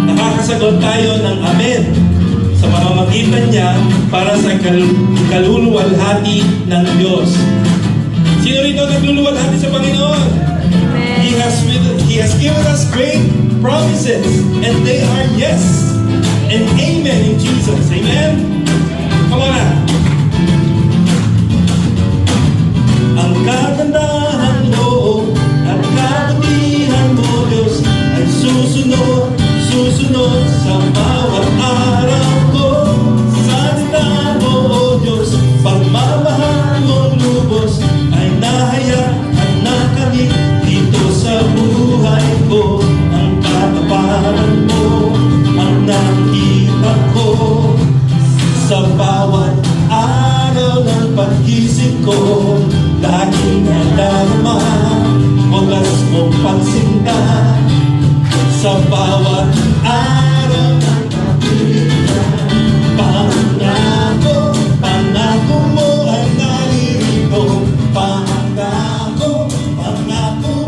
nakakasagot tayo ng amen sa pamamagitan niya para sa kaluluwalhati ng Diyos. Sino rito nagluluwalhati sa Panginoon? He has given us great promises, and they are yes and amen in Jesus. Amen? Come on now. Ang kagandahan mo at kabutihan mo, Diyos, ay susunod sa bawat araw ko. Salita mo, O Diyos, pagmamahal mong lubos ay nahayaan na kami dito sa buhay ko. Ang kataparan mo ang nakikita ko sa bawat araw ng pag-isip ko. Laging nadarama, wagas mong pagsinta sa bawat araw ng pag-ibig. Pangako mo ay naririto. Pangako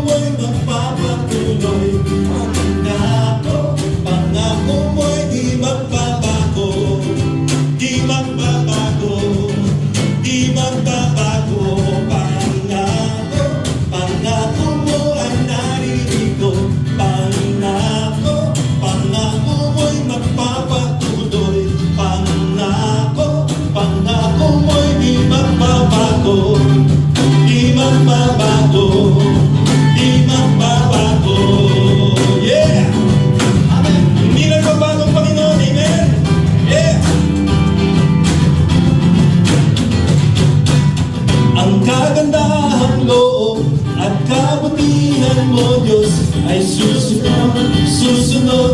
mo'y magpapatuloy. Pangako mo'y di magbabago. Di magbabago, di magbabago. Pangako mo ay naririto. Pangako mo'y magpapatuloy. Pangako mo'y di magbabago. Di magbabago, di magbabago. Yeah! Amen! Hindi nagbabago ang Panginoon. Amen! Yeah! Ang kagandahang loob at kabutihan mo, Diyos, ay susunod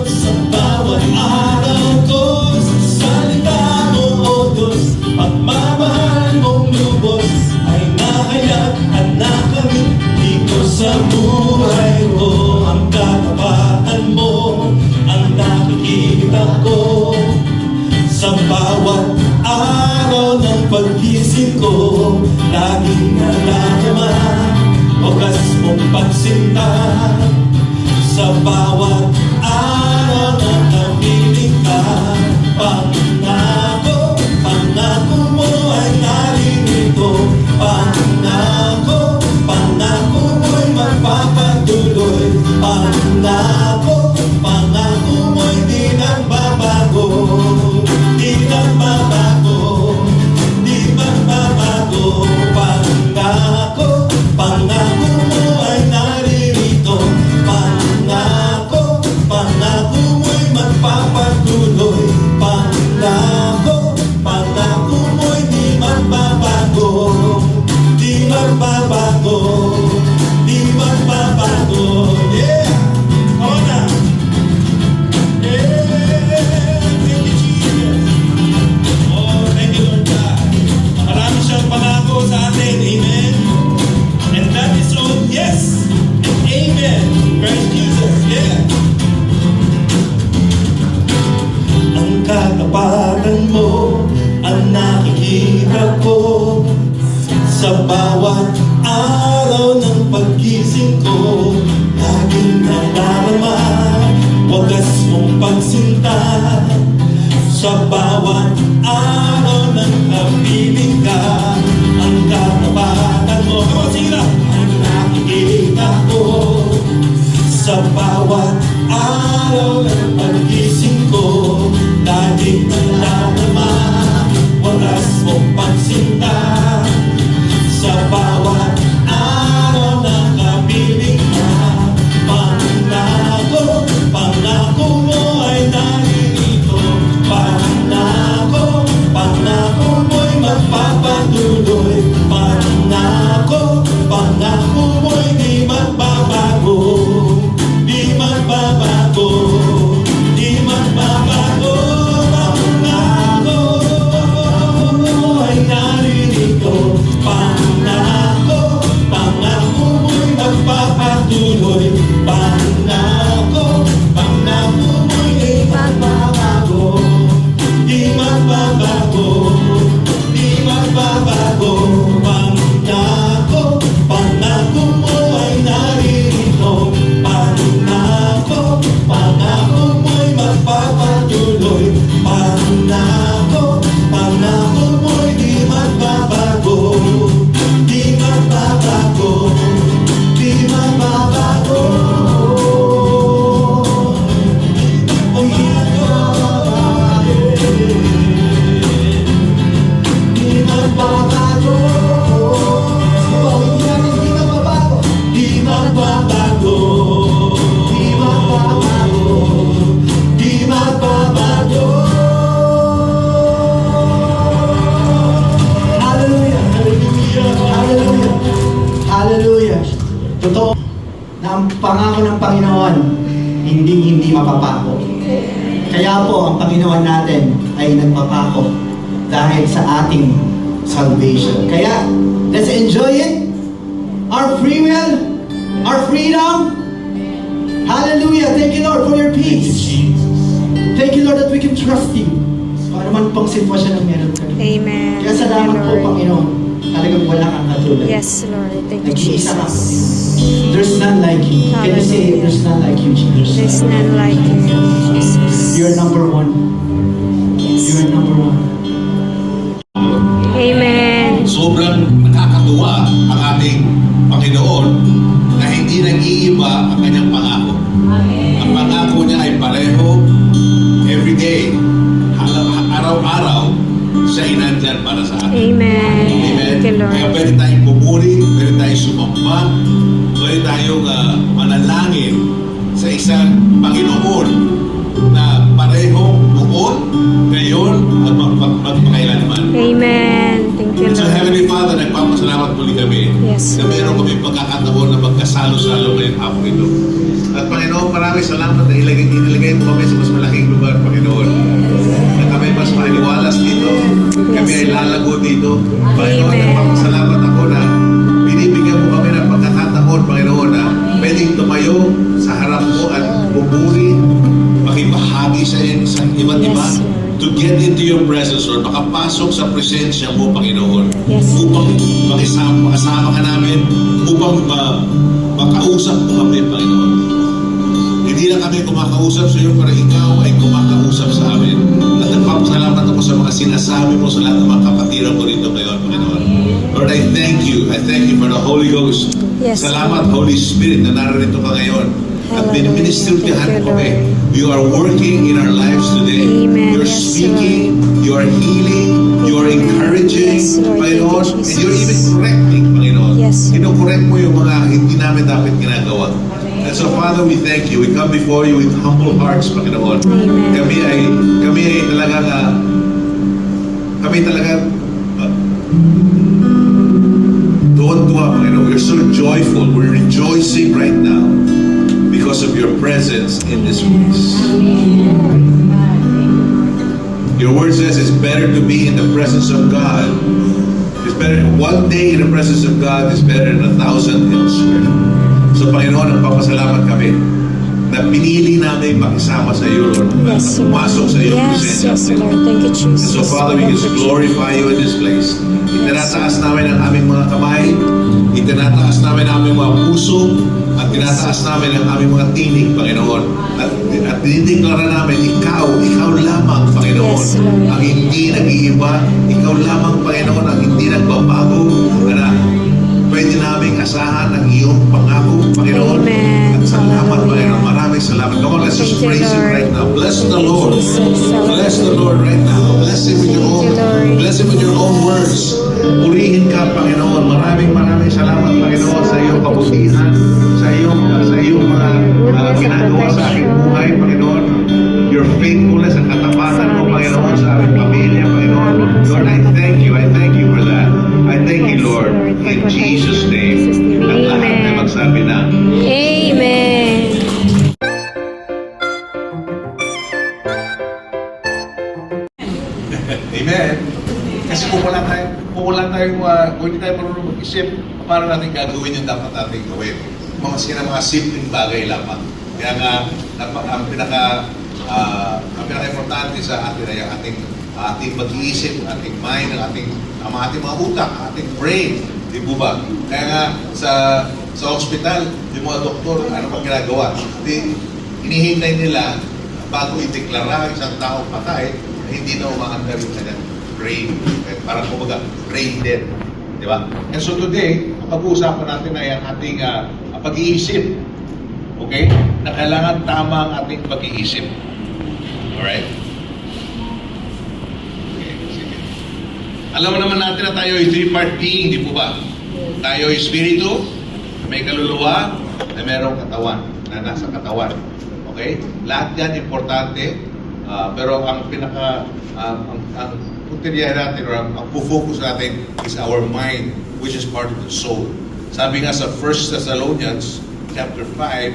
sa bawat araw ko. Sa salita mo, O Diyos, pagmamahal mong lubos ay nahayaan na kami dito sa buhay ko. Ang katapatan mo ang nakikita ko sa bawat araw ng pag-isip ko. Laging nalalaman, wagas mong pagsinta sa bawat araw na napiling ka. Pangako mo ay naririto. Pangako mo'y magpapatuloy. Pangako mo'y di nagbabago. Di nagbabago, di magbabago. Pangako mo ay naririto. Pangako mo'y magpapatuloy. Pangako mo'y di magbabago. Di magbabago, di magbabago. Yeah! Come on now. Yeah! Thank you, Jesus. Oh, thank you, Lord God. Marami siyang pangako sa atin. Amen? And that is all yes and amen. Praise Jesus. Yeah! Ang katapatan mo ang nakikita ko sa bawat araw ng pag-gising ko. Laging nadarama, wagas mong pagsinta sa bawat araw ng kapiling ka. Ang katapatan mo, come on, sige na, ang nakikita ko sa bawat araw ng pag-gising ko. Laging nadarama, wagas mong pagsinta sa bawat araw na kapiling ka. Pangako mo ay naririto. Pangako mo'y magpapatuloy. Pangako mo'y di magbabago. Di magbabago, di magbabago. Pangako ay naririto. Pangako mo'y magpapatuloy. Pangako mo'y di magbabago. Di magbabago, di magbabago. Pangako mo ay naririto. Totoo na ang pangako ng Panginoon, hindi mapapako. Kaya po, ang Panginoon natin ay nagpapako dahil sa ating salvation. Kaya, let's enjoy it. Our free will, our freedom. Hallelujah. Thank you, Lord, for your peace. Thank you, Lord, that we can trust you. Kung ano man pong sitwasyon na meron kami. Amen. Kaya salamat po, Panginoon. Talagang wala kang katulad. Yes, Lord. Thank you, Nag-iisa ka. Jesus. There's none like you. Can you say, there's none like you, Jesus? There's none like you, Jesus. You're number one. You're number one. Amen. Sobrang nakakatuwa ang ating Panginoon na hindi nag-iiba ang kanyang pangako. Ang pangako niya ay pareho everyday, araw-araw, siya ay nandyan para sa atin. Amen. Amen. Thank you, Lord. Kaya pwede tayong pumuri, pwede tayong sumamba, pwede tayong manalangin sa isang Panginoon na pareho noon, ngayon, at magpakailanman. Amen. Thank you, So Lord. Heavenly Father, nagpapasalamat muli kami Yes. na meron kami pagkakataon na magkasalo-salo ngayong hapon ito. At Panginoon, maraming salamat na inilagay mo kami sa mas malaking lugar, Panginoon. Na kami mas maaliwalas dito. Kami ay lalago dito. Panginoon, Amen. nagpapasalamat ako na binibigyan mo kami ng pagkakataon, Panginoon, na pwedeng tumayo sa harap mo at bumuri, makibahagi sa iba't iba. Yes, Lord. To get into your presence, Lord, makapasok sa presensya mo, Panginoon. Yes. Upang makasama ka namin, upang makausap mo kami, Panginoon. Hindi lang kami kumakausap sa iyo, pero ikaw ay kumakausap sa amin. At nagpapasalamat ako sa mga sinasabi mo sa lahat ng mga kapatiran ko rito ngayon, Panginoon. Lord, I thank you. I thank you for the Holy Ghost. Yes. Salamat, Holy Spirit, na narito ka ngayon. At Hallelujah. ministryahan Thank you, mo kami. Lord. You are working in our lives today. Amen. You're Yes, speaking, you are healing, you are encouraging, Yes, Lord. Panginoon, Thank you, and you're even Jesus. correcting, Panginoon. Yes. Kino-correct mo yung mga hindi namin dapat ginagawa. And so, Father, we thank you. We come before you with humble hearts, Panginoon. Amen. Kami ay talagang tuwan-tuwa, Panginoon. We're so joyful. We're rejoicing right now because of your presence in this place. Your word says it's better to be in the presence of God. It's better, one day in the presence of God is better than 1,000 elsewhere. So Panginoon, nagpapasalamat kami na pinili namin makisama sa iyo, Lord. Yes, Lord. Pumasok sa iyong Yes, presensya. yes, Lord. Thank you, Jesus. And so Father, we just glorify you in this place. Itinataas namin ang aming mga kamay, itinataas namin ang aming mga puso, at tinataas namin ang aming mga tinig, Panginoon. At dinideklara namin, ikaw lamang, Panginoon, Yes, Lord. ang hindi nag-iiba, ikaw lamang, Panginoon, ang hindi nagbabago, na pwede naming asahan ang iyong pangako, Panginoon. Amen. At salamat, Hallelujah. Panginoon. Maraming salamat. Come on, let's just Thank you, praise Him Lord. right now. Bless the Thank you, Lord. Jesus. Bless the Lord right now. Bless Him with your Thank own, you, Lord. bless Him with your own words. Purihin ka, Panginoon. Maraming salamat, Panginoon, sa iyong kabutihan, sa iyong mga ginagawa sa aking buhay, Panginoon. Your faithfulness at katapatan mo, Panginoon, sa aming pamilya, Panginoon. Lord, I thank you. I thank you for that. I thank you, Lord. In Jesus' name. At lahat ay magsabi na, Amen. Amen. Kasi kung hindi tayo marunong mag-isip, paano natin gagawin yung dapat natin gawin? Mga simpleng bagay lamang. Kaya nga, ang pinaka-importante sa atin ay ang ating pag-iisip, ang ating mind, ang ating mga utak, ang ating brain. Di po ba? Kaya nga, sa hospital, yung mga doktor, ano bang ginagawa? Hinihintay nila bago ideklara ang isang taong patay, hindi na umaandar yung kanyang brain. Parang kumbaga, brain dead. Di ba? And so today, pag-uusapan natin ay ang ating pag-iisip. Okay? Na kailangan tama ang ating pag-iisip. Alright? Okay, sige. Alam mo naman natin na tayo ay three-part being, di po ba? Tayo ay spirito, may kaluluwa, na merong katawan, na nasa katawan. Okay? Lahat yan importante. Pero ang punteriya natin or ang focus natin is our mind, which is part of the soul. Sabi nga sa 1 Thessalonians chapter 5,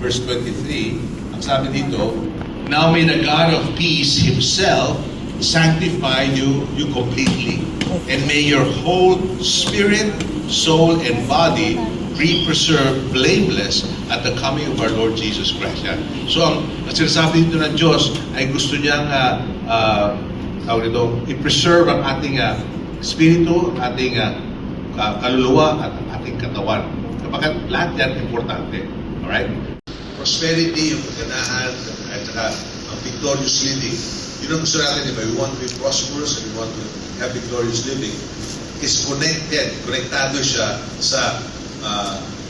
verse 23, ang sabi dito, "Now may the God of peace Himself sanctify you completely, and may your whole spirit, soul, and body be preserved blameless at the coming of our Lord Jesus Christ." Yan. So, ang sinasabi dito ng Diyos ay gusto niyang i-preserve ang ating espiritu, ating kaluluwa, at ating katawan. Kapag lahat yan importante. Alright? Prosperity, yung kaganahan, at saka ang victorious living. Yun ang gusto natin, diba? We want to be prosperous and we want to have victorious living. Is konektado siya sa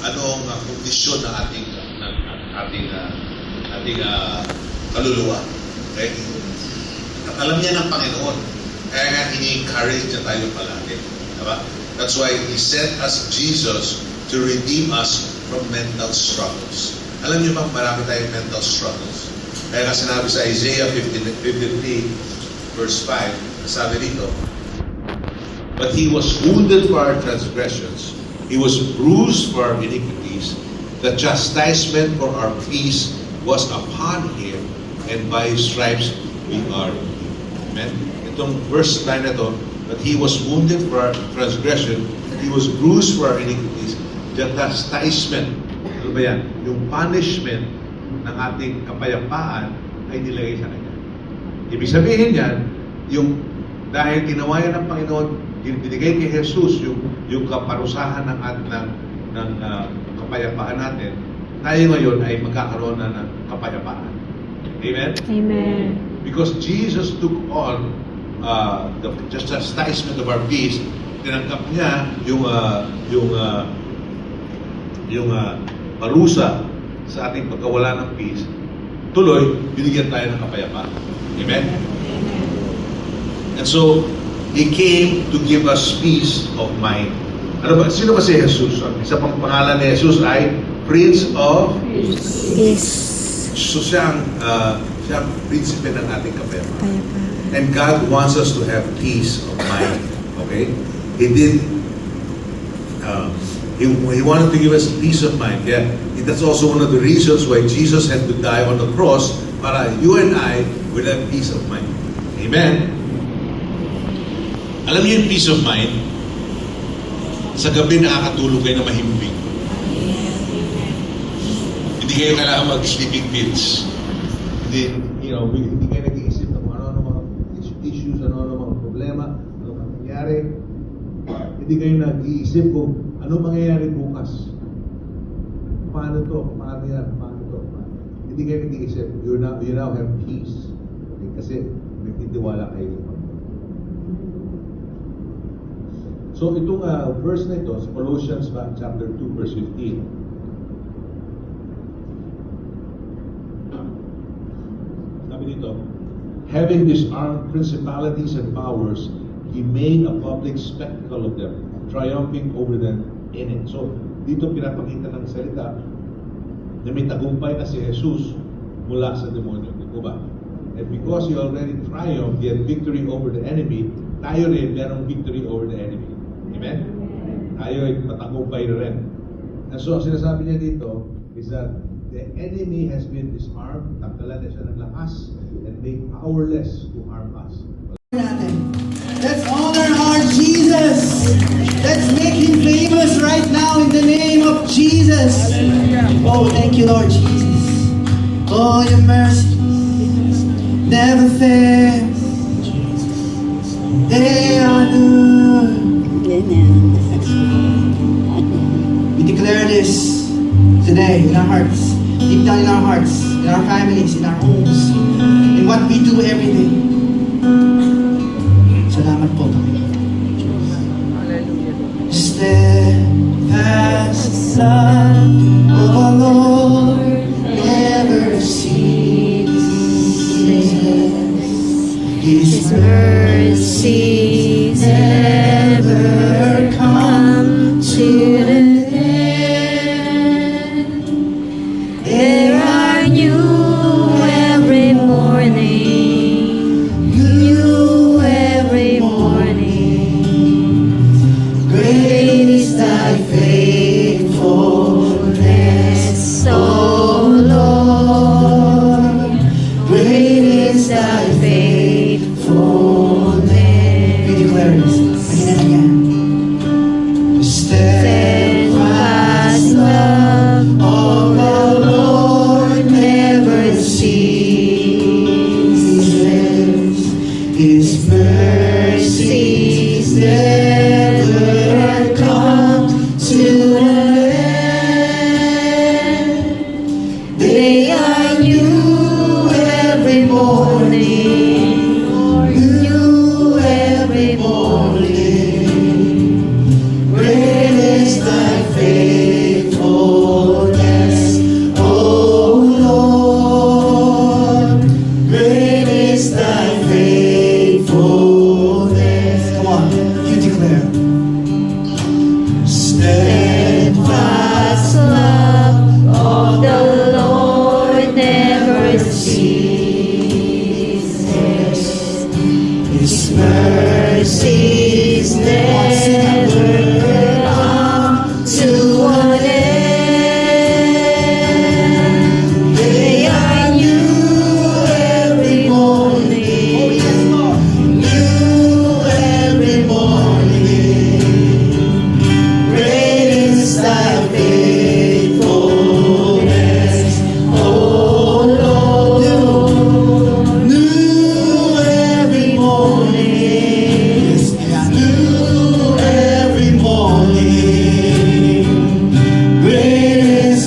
anong kondisyon ng ating kaluluwa. Okay? At alam niya ng Panginoon, kaya nga ini-encourage niya tayo palagi. Diba? That's why He sent us Jesus to redeem us from mental struggles. Alam niyo ba, marami tayong mental struggles. Kaya nga sinabi sa Isaiah 53, verse 5, sabi dito, "But He was wounded for our transgressions, He was bruised for our iniquities, the chastisement for our peace was upon Him, and by His stripes we are healed." Amen? Itong verse 9 na to, "But He was wounded for our transgression, He was bruised for our iniquities, the chastisement," ano ba yan? Yung punishment ng ating kapayapaan ay nilagay sa Kanya. Ibig sabihin yan, yung dahil ginawa yan ng Panginoon, binigay kay Jesus yung kaparusahan ng kapayapaan natin, tayo ngayon ay magkakaroon na ng kapayapaan. Amen? Amen. Because Jesus took on the chastisement of our peace, tinanggap niya yung parusa sa ating pagkawala ng peace, tuloy, binigyan tayo ng kapayapaan. Amen? And so, He came to give us peace of mind. Ano ba? Sino ba si Jesus? Isa pang pangalan ni Jesus ay Prince of Peace. So siya ang prinsipe ng ating kapayapaan. And God wants us to have peace of mind. Okay? He wanted to give us peace of mind. Yeah. That's also one of the reasons why Jesus had to die on the cross, para you and I will have peace of mind. Amen? Alam niyo yung peace of mind? Sa gabi nakakatulog kayo na mahimbing. Hindi kayo kailangan mag-sleeping pills. Hindi kayo nag-iisip ng ano mga issues, ano mga problema, ano mangyayari. Hindi kayo nag-iisip kung ano mangyayari bukas. Paano to? Paano yan? Paano to? Hindi kayo nag-iisip. You now have peace. Okay? Kasi may titiwala kayo. So itong verse na ito, sa Colossians chapter 2, verse 15. Sabi dito, "Having disarmed principalities and powers, He made a public spectacle of them, triumphing over them in it." So, dito pinapakita ng salita na may tagumpay na si Jesus mula sa demonyo. Di ba? And because He already triumphed, He had victory over the enemy, tayo rin merong victory over the enemy. Amen? Tayo ay matagumpay rin. And so, ang sinasabi niya dito is that the enemy has been disarmed, tanggalan na siya ng lakas, and made powerless to harm us. Let's honor our Jesus. Let's make Him famous right now in the name of Jesus. Oh, thank you, Lord Jesus. Oh, your mercy never fails. They are good. We declare this today in our hearts, deep down in our hearts, in our families, in our homes, in what we do every day. Salamat po, Panginoon. Steadfast love of our Lord never ceases. His mercies never come to an end. They are new every morning, new every morning. Great is thy faithfulness.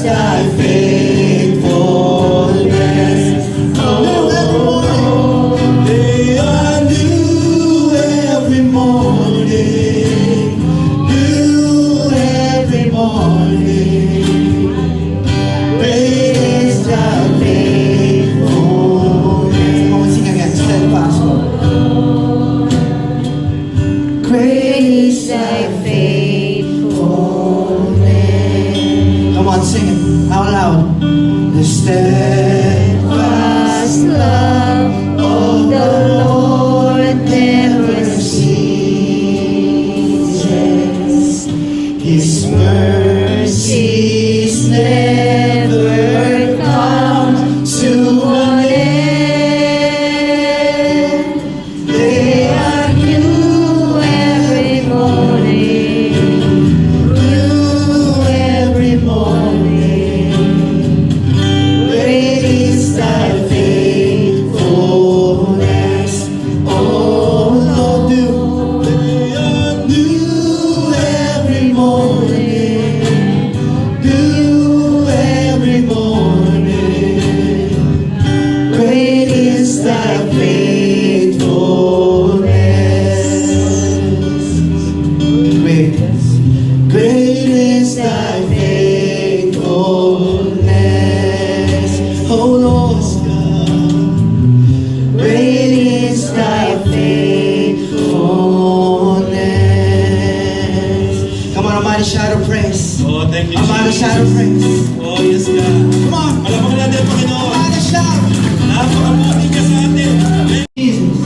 thy faithfulness. Oh, every morning, they are new every morning. New every morning. Great is thy faithfulness. Come on, sing again, steadfast, Lord. Great is thy faithfulness. Come on, sing it out loud. The steadfast love of the Lord never ceases. His mercies never come to an end. They are new every morning. New every morning. Great is thy faithfulness. Oh Lord, they are new every morning. New every morning. Great is thy faithfulness. Great is thy faithfulness. Oh Lord God, great is thy faithfulness. Come on, a mighty shout of praise. Oh, thank you, A mighty shout of Jesus. praise. Oh, yes, God. Come on, Palapakan natin, a Panginoon. mighty shout. Napakabuti ka sa atin. Jesus.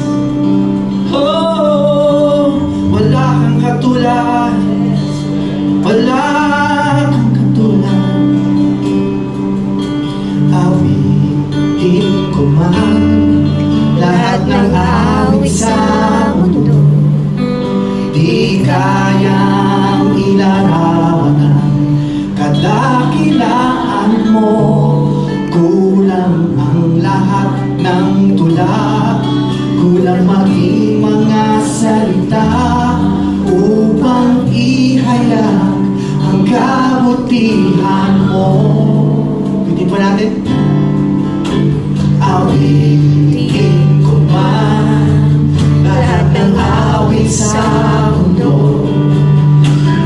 Oh, wala kang katulad. Wala kang katulad. Awitin ko man lahat ng awit sa mundo. Di kayang ilarawan ang kadakilaan mo. Kulang ang lahat ng tula, kulang maging mga salita upang ihayag ang kabutihan mo. Pitin pa natin. Awitin ko man lahat ng awit sa mundo.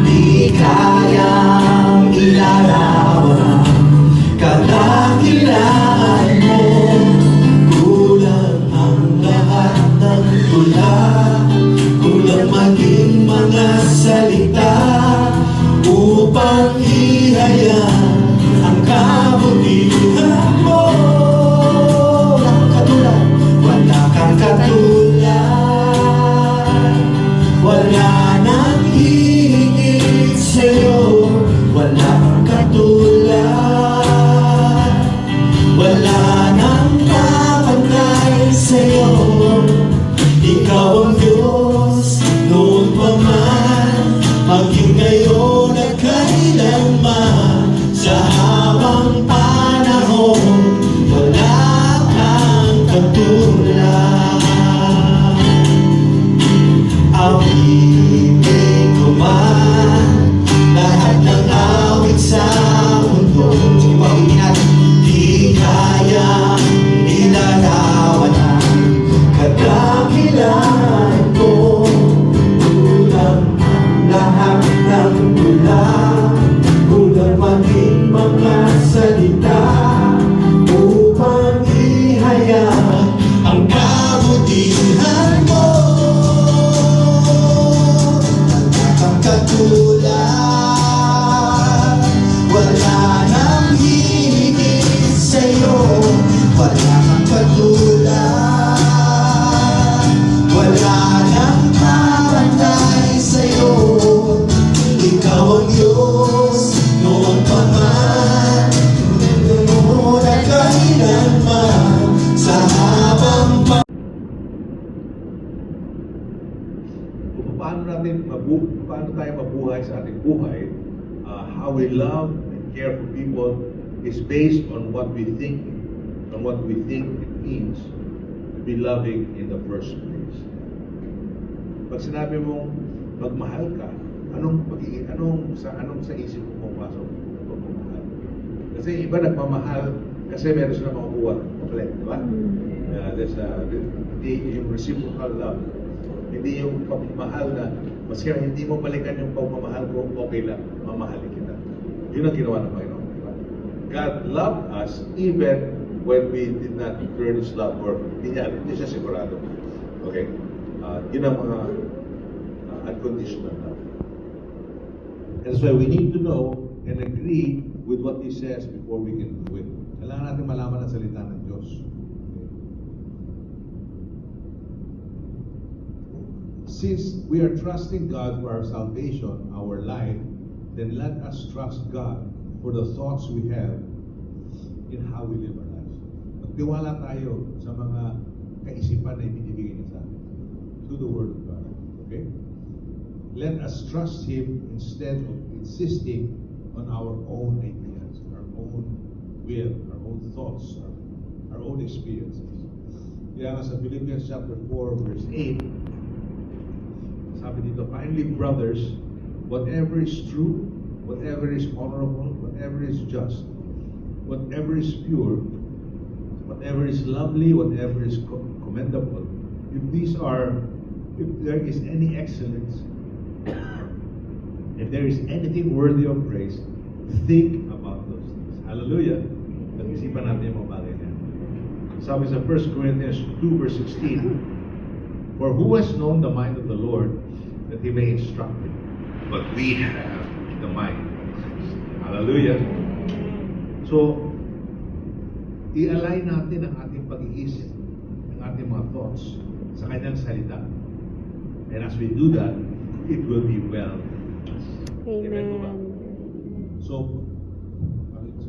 Di kayang ilarawan kadakilaan mo. Kulang ang lahat ng tula, kulang maging mga salita upang ihayag ang kabutihan mo. Wala kang katulad, wala nang higit sa'yo. Wala kang katulad, wala nang papantay sa'yo. Ikaw ang Diyos noon pa man, maging ngayon at kailanman. Sa habang panahon, wala kang katulad. Awitin ko man lahat ng awit sa mundo. Sige pa, awitin natin. Di kaya ilarawan ang kadakilaan mo. Kulang ang lahat ng tula, kulang maging mga salita upang ihayag ang kabutihan mo. Wala kang katulad, wala nang higit sa'yo. Wala kang katulad, wala nang papantay sa'yo. Ikaw ang Diyos noon pa man, noon at kailanman. Sa habang paano tayo mabuhay sa ating buhay, how we love and care for people is based on what we think it means to be loving in the first place. Pag sinabi mong magmahal ka, anong sa isip mo pumapasok na pagmamahal? Kasi yung iba nagmamahal kasi meron sila makukuha. Complete, di ba? Hindi yung reciprocal love. Hindi yung pagmamahal na maski na hindi mo balikan yung pagmamahal ko, okay lang, mamahalin kita. Yun ang ginawa ng Panginoon, di ba? God loved us even when we did not earn His love or hindi siya sigurado. Okay? Yun ang mga unconditional love. That's why we need to know and agree with what He says before we can do it. Kailangan natin malaman ang salita ng Diyos. Since we are trusting God for our salvation, our life, then let us trust God for the thoughts we have in how we live our lives. Magtiwala tayo sa mga kaisipan na ibinibigay niya sa atin through the Word of God. Okay? Let us trust Him instead of insisting on our own ideas, our own will, our own thoughts, our own experiences. Kaya nga sa Philippians chapter 4, verse 8, sabi dito, finally, brothers, whatever is true, whatever is honorable, whatever is just, whatever is pure, whatever is lovely, whatever is commendable, if there is any excellence, if there is anything worthy of praise, think about those things. Hallelujah! Pag-isipan natin yung mga bagay na yan. Sabi sa 1 Corinthians 2 verse 16, for who has known the mind of the Lord that He may instruct him? But we have the mind of Christ. Hallelujah! So, i-align natin ang ating pag-iisip, ang ating mga thoughts sa Kanyang salita. And as we do that, it will be well. Amen po ba? So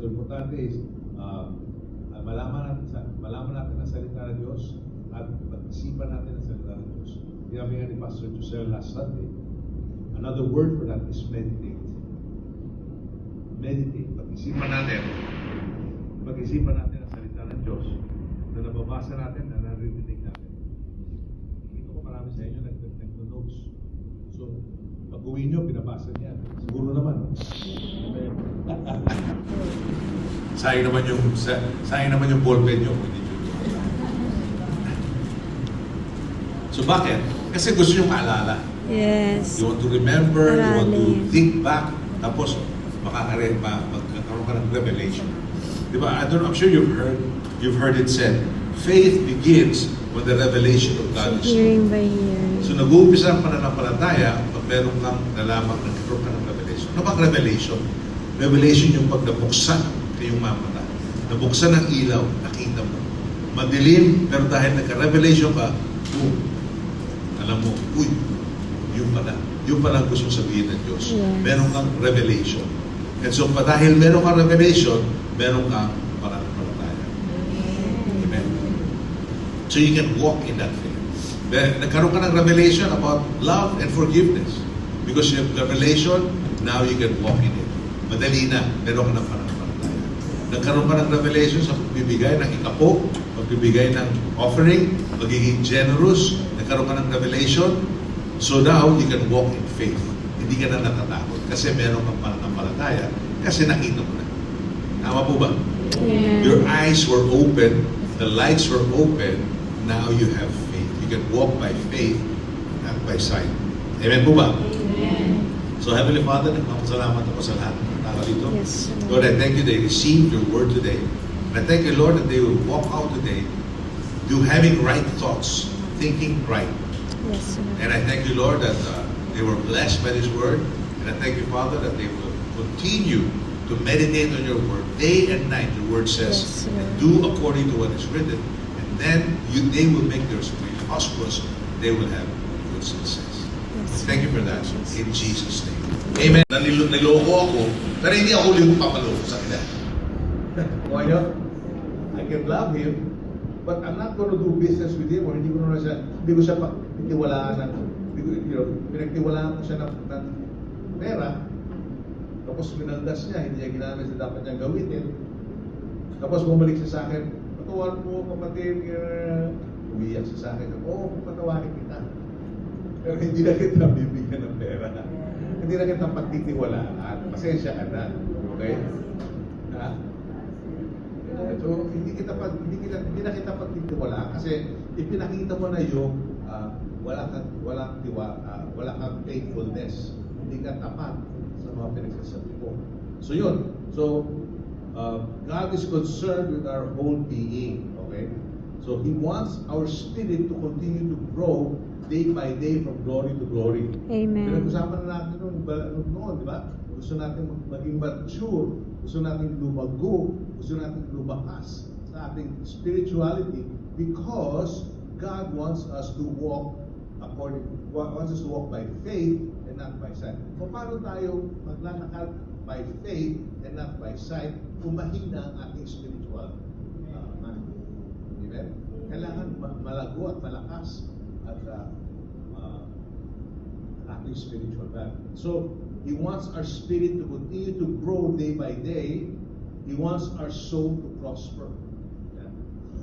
importante is malaman natin ang salita ng Diyos at pag-isipan natin ang salita ng Diyos. Sinabi nga ni Pastor Giselle last Sunday, another word for that is meditate. Meditate. Pag-isipan natin ang salita ng Diyos na nababasa natin, na naririnig natin. Ito ko marami sa inyo nag-notes. So, pag-uwi nyo, binabasa niya. Siguro naman. Sayang naman yung ballpen nyo. So bakit? Kasi gusto nyo maalala. Yes. You want to remember, you want to Aralin. think back, tapos magkakaroon ka ng revelation. Diba? I'm sure you've heard it said, faith begins when the revelation of God is known. Hearing by hearing. So nag-uumpisa ang pananampalataya pag meron kang nalaman, nagkaroon ka ng revelation. Ano bang revelation? Revelation yung pag nabuksan kayong mamata. Nabuksan ang ilaw, nakita mo. Madilim, pero dahil nagka-revelation ka, boom. Alam mo, uy, yung pala ang gusto sabihin ng Diyos. Yes. Meron kang revelation. And so, dahil meron kang revelation, meron kang pananampalataya. Amen. So you can walk in that faith. Nagkaroon ka ng revelation about love and forgiveness. Because you have revelation, now you can walk in it. Madali na, meron ka ng pananampalataya. Nagkaroon ka ng revelation sa pagbibigay ng ikapo, pagbibigay ng offering, magiging generous, nagkaroon ka ng revelation, so now you can walk in faith. Hindi ka na natatakot kasi meron kang pananampalataya kasi nakita mo na. Tama po ba? Amen. Your eyes were open, the lights were open, now you have faith. You can walk by faith, not by sight. Amen po ba? Amen. So Heavenly Father, nagpapasalamat ako sa lahat ng tao dito. Yes, Lord. Lord, I thank you they received your word today. And I thank you, Lord, that they will walk out today having right thoughts, thinking right. Yes, Lord. And I thank you, Lord, that they were blessed by this word. And I thank you, Father, that they will continue to meditate on your word day and night. Your word says, Yes, Lord. and do according to what is written. And then they will make their way prosperous. They will have good success. Yes, Thank you for that. Lord. In Jesus' name. Amen. Niloko ako, pero hindi ako papaloko sa kanila. Kung ano, I can love him, but I'm not going to do business with him, or hindi ko siya pinagtiwalaan pinagtiwalaan ko siya ng pera, tapos minaldas niya, hindi niya ginamit sa dapat niyang gawitin, tapos bumalik siya sa akin, patawarin mo kapatid, umiyak siya sa akin, patawarin kita. Pero hindi na kita bibigyan ng pera. Hindi na kita pagtitiwalaan. Pasensya ka na. Okay? Ha? So, hindi na kita pagtitiwala kasi ipinakita mo na yung wala kang faithfulness. Hindi ka tapat sa mga pinagsasabi mo. So yun. So, God is concerned with our whole being. Okay? So, He wants our spirit to continue to grow day by day from glory to glory. Amen. Pinag-usapan na natin noon, di ba? Gusto natin maging mature, gusto natin lumago, gusto natin lumakas sa ating spirituality because God wants us to walk by faith and not by sight. Kung paano tayo maglalakad by faith and not by sight kung mahina ang ating spiritual man. Amen? Kailangan malago at malakas at ating spiritual man. So, He wants our spirit to continue to grow day by day. He wants our soul to prosper.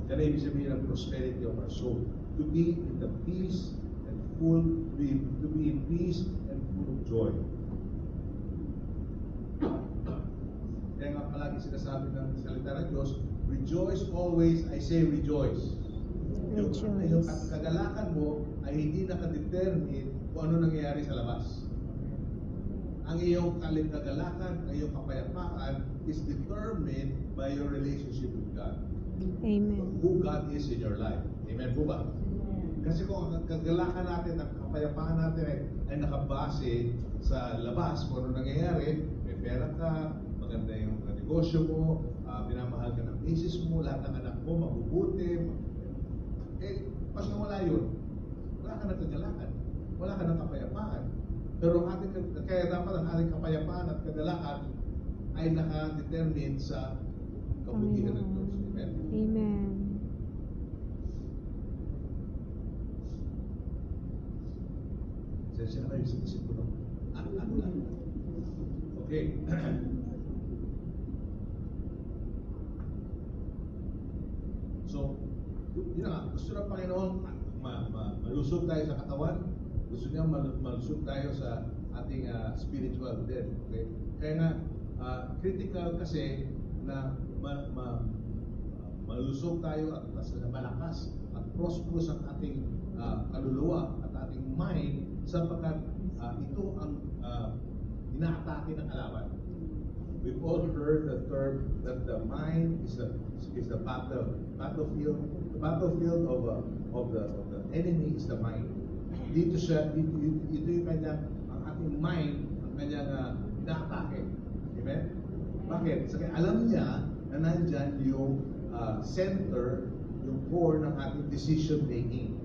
Yan ang ibig sabihin ng prosperity of our soul. To be in the peace and to be in peace and full of joy. Kaya nga palagi sinasabi ng salita ng Diyos, rejoice always, I say rejoice. Rejoice. Yung kagalakan mo ay hindi nakadetermine kung ano nangyayari sa labas. Ang iyong kagalakan, ang iyong kapayapaan is determined by your relationship with God. Amen. Who God is in your life. Amen po ba? Kasi kung ang kagalakan natin, ang kapayapaan natin ay nakabase sa labas, kung ano nangyayari, may pera ka, maganda yung negosyo mo, pinamahal ka ng misis mo, lahat ng anak mo, mabubuti. Pag nawala yun, wala ka ng kagalakan, wala ka ng kapayapaan. Pero kaya dapat ang ating kapayapaan at kagalakan ay nakadetermine sa kabutihan ng Diyos. Amen? Amen. Sensya na kayo sa isip ko, no? Okay. So, yun na, gusto ng Panginoon malusog tayo sa katawan, gusto niya malusog tayo sa ating spiritual death. Okay? Kaya nga, critical kasi na malusog tayo at malakas at prosperous ang ating kaluluwa at ating mind sapagkat ito ang inaatake ng kalaban. We've all heard the term that the mind is the battlefield. The battlefield of the enemy is the mind. Dito yung kanyang, ang ating mind, ang kanyang inaatake. Amen? Bakit? Kasi alam niya na nandyan yung center, yung core ng ating decision making.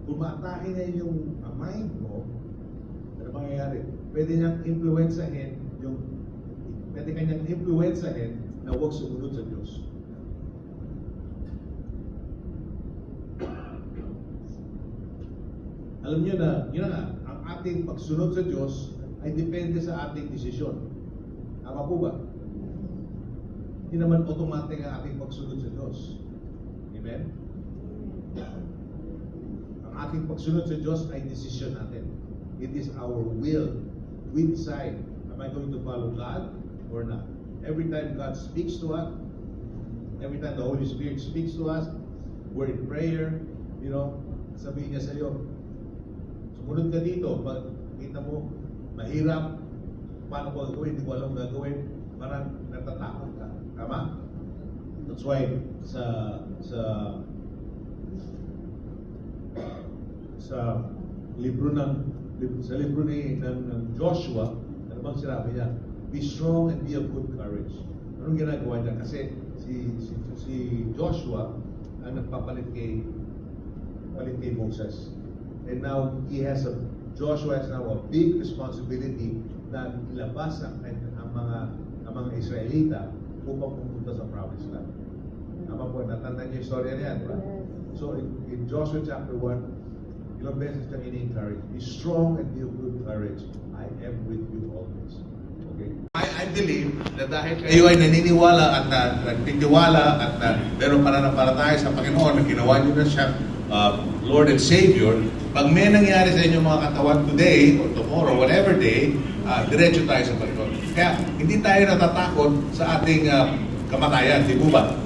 Kung maatake niya yung mind mo, ano mangyayari? Pwede kanyang influensahin na huwag sumunod sa Diyos. Alam niyo na, yun na, ang ating pagsunod sa Diyos ay depende sa ating desisyon. Tama po ba? Hindi naman automatic ang ating pagsunod sa Diyos. Amen? Ang ating pagsunod sa Diyos ay desisyon natin. It is our will. We decide, am I going to follow God or not? Every time God speaks to us, every time the Holy Spirit speaks to us, we're in prayer, sabihin niya sa iyo, sumunod ka dito, pag kita mo, mahirap, paano ko gagawin, hindi ko alam gagawin, parang natatakot ka. Tama? That's why sa libro ni Joshua, ano bang sinabi niya? Be strong and be of good courage. Anong ginagawa niya? Kasi si Joshua ang nagpapalit kay Moses. And now Joshua has now a big responsibility na ilabas ang mga Israelita upang pumunta sa promised land. Tama po, natandaan niyo yung storya niya, di ba? So in Joshua chapter 1, ilang beses niyang ini-encourage, be strong and be of good courage. I am with you always. Okay? I believe na dahil kayo ay naniniwala at nagtitiwala at meron pananampalataya sa Panginoon na ginawa niyo na siya Lord and Savior, pag may nangyari sa inyong mga katawan today or tomorrow, whatever day, diretso tayo sa Panginoon. Kaya hindi tayo natatakot sa ating kamatayan, di po ba?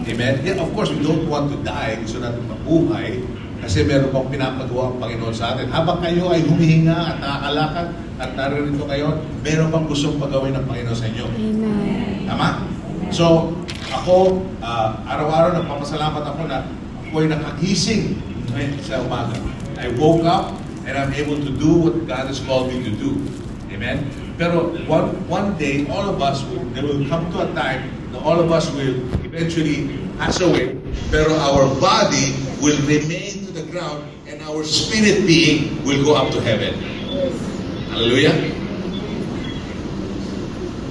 Amen? Yeah, of course, we don't want to die. Gusto natin mabuhay kasi meron pang pinapagawa ang Panginoon sa atin. Habang kayo ay humihinga at nakakalakad at naririto ngayon, meron pang gustong pagawin ng Panginoon sa inyo. Amen. Tama? So, ako, araw-araw nagpapasalamat ako na ako ay nakagising sa umaga. I woke up and I'm able to do what God has called me to do. Amen? Pero one day, all of us, there will come to a time na all of us will eventually pass away, pero our body will remain to the ground and our spirit being will go up to heaven. Hallelujah?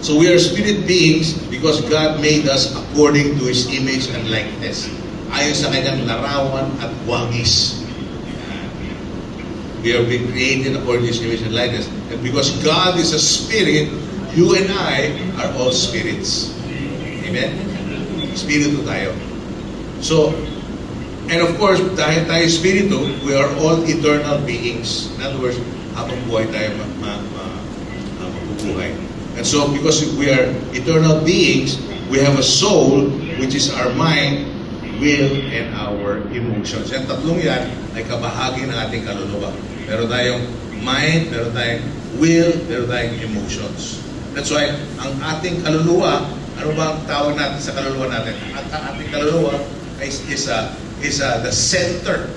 So we are spirit beings because God made us according to His image and likeness. Ayon sa kanyang larawan at wangis. We have been created according to His image and likeness. And because God is a spirit, you and I are all spirits. Amen? Spirito tayo. So, and of course, dahil tayo spirito, we are all eternal beings. In other words, habang buhay tayo mabubuhay. And so, because we are eternal beings, we have a soul, which is our mind, will, and our emotions. Yan tatlong yan ay kabahagi ng ating kaluluwa. Meron tayong mind, meron tayong will, meron tayong emotions. That's why, ang ating kaluluwa, ano ba ang tawag natin sa kaluluwa natin? Ang ating kaluluwa is the center,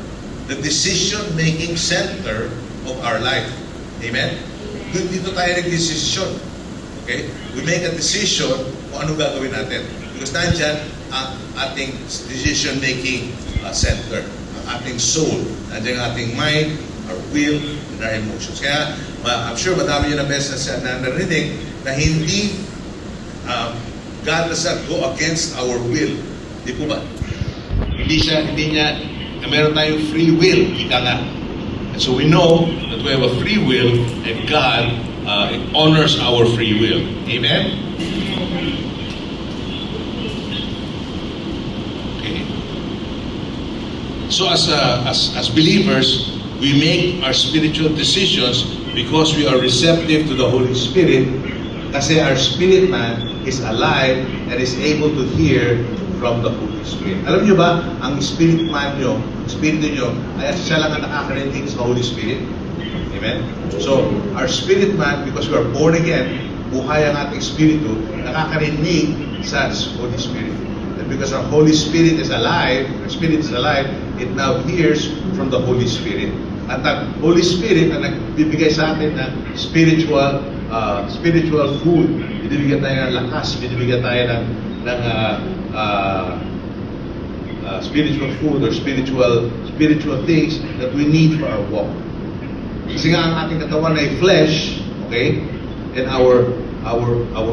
the decision-making center of our life. Amen? Dito tayo nag-decision. Okay? We make a decision kung anong gagawin natin. Because nandyan ang ating decision-making center, ang ating soul, nandyan ang ating mind, our will, and our emotions. Kaya, I'm sure madami yun na beses na narinig na hindi God does not go against our will. Di po ba? Hindi niya, na meron tayong free will, ika nga. And so we know that we have a free will and God honors our free will. Amen? Okay. So as believers, we make our spiritual decisions because we are receptive to the Holy Spirit. Kasi our spirit man is alive and is able to hear from the Holy Spirit. Alam niyo ba, ang spirit man nyo, spirito nyo, ay siya lang ang nakakarinig sa Holy Spirit. Amen? So, our spirit man, because we are born again, buhay ang ating spirito, nakakarinig sa Holy Spirit. And because our Holy Spirit is alive, our spirit is alive, it now hears from the Holy Spirit. At ang Holy Spirit na nagbibigay sa atin ng spiritual food, binibigyan tayo ng lakas, binibigyan tayo ng spiritual food or spiritual things that we need for our walk. Kasi nga ang ating katawan ay flesh, okay? And our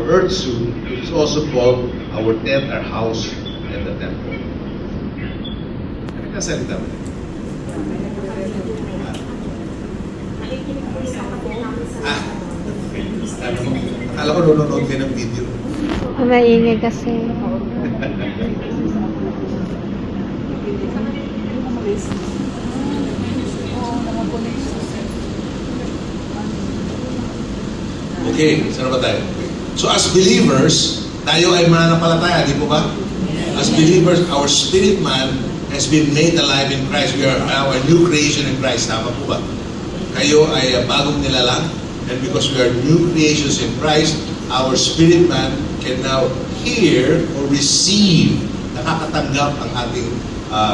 earth suit, which is also called our tent, our house, and the temple. Ano ka salita mo? Akala ko nanonood kayo ng video. Maingay kasi. Okay, saan ba tayo? So as believers, tayo ay mananampalataya, di po ba? As believers, our spirit man has been made alive in Christ. We are now a new creation in Christ. Tama po ba? Kayo ay bagong nilalang. And because we are new creations in Christ, our spirit man can now hear or receive, nakakatanggap ang ating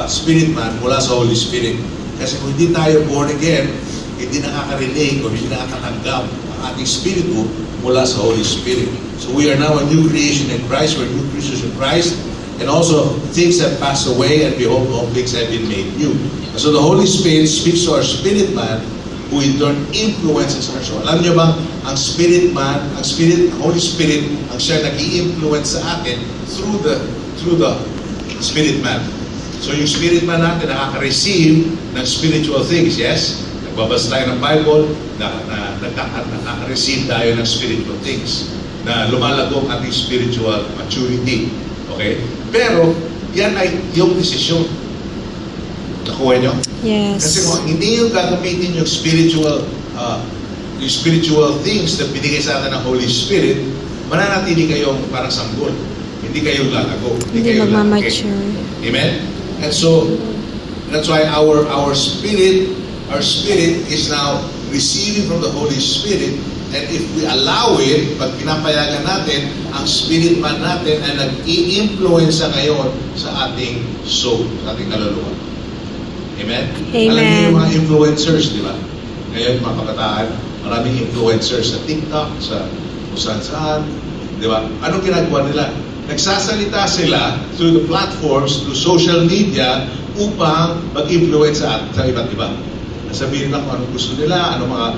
spirit man mula sa Holy Spirit. Kasi kung hindi tayo born again, hindi nakakarinig o hindi nakakatanggap ang ating spirito mula sa Holy Spirit. So we are now a new creation in Christ. We're new creatures in Christ. And also, things have passed away and behold, all things have been made new. So the Holy Spirit speaks to our spirit man, who in turn influences our soul. Alam niyo bang ang spirit man, ang Holy Spirit, ang siya nag-i-influence sa atin through the spirit man. So yung spirit man natin nakaka-receive ng spiritual things, yes? Nagbabasa tayo ng Bible, nakaka-receive tayo ng spiritual things, na lumalago ang ating spiritual maturity. Okay? Pero, yan ay yung desisyon. Nakuha niyo? Yes. Kasi kung hindi yung gagamitin yung spiritual things na binigay sa atin ng Holy Spirit, mananatili kayong parang sanggol. hindi kayo lalago. Hindi kayo lalaki. magmamature. Amen? And so, that's why our spirit is now receiving from the Holy Spirit. And if we allow it, pag pinapayagan natin, ang spirit man natin ay nag-i-influence ngayon sa ating soul, sa ating kaluluwa. Amen? Amen. Alam niyo yung mga influencers, di ba? Ngayon, mga kabataan, maraming influencers sa TikTok, sa kung saan-saan, di ba? Anong ginagawa nila? Nagsasalita sila through the platforms, through social media, upang mag-influence sa iba't iba. Sabihin na kung anong gusto nila, anong mga